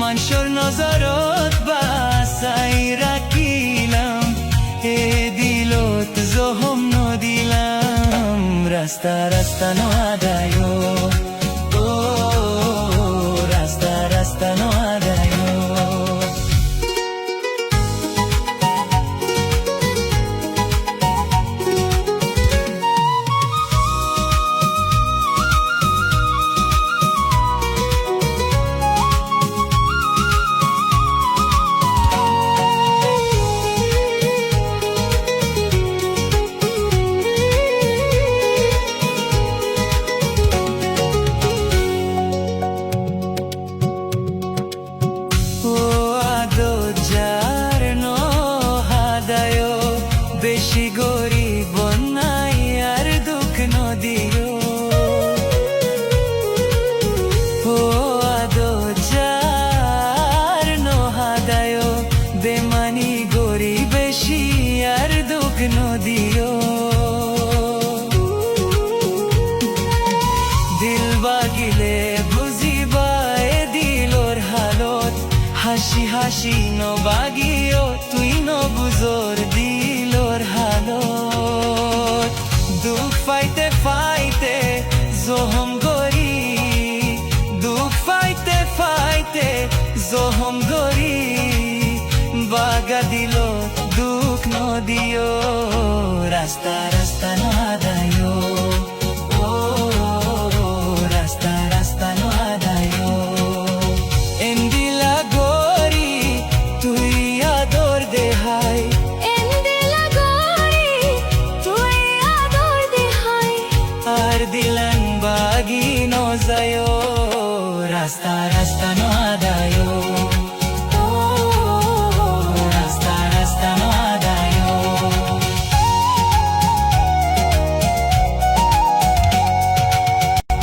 মানসর নজরত বাসাই রাখিলাম, এ দিলত জহম নদিলাম। রাস্তা রাস্তা নদায়, ও রাস্তা রাস্তা নদায়। বেশি গরিব নাই আর দুঃখ নদীও, ও আদো যার নহাদায় বেমানি গরিব বেশি আর দুঃখ নদীও। দিল বাগিলে বুঝিবা এ দিলর হালত, হাসি হাসি নবাগিও তুই নবুজোর দিলর হালত। দুঃখ পাইতে পাইতে জহম গরি, দুঃখ পাইতে পাইতে জহম গরি, বাগা দিল দুঃখ নদিও। রাস্তা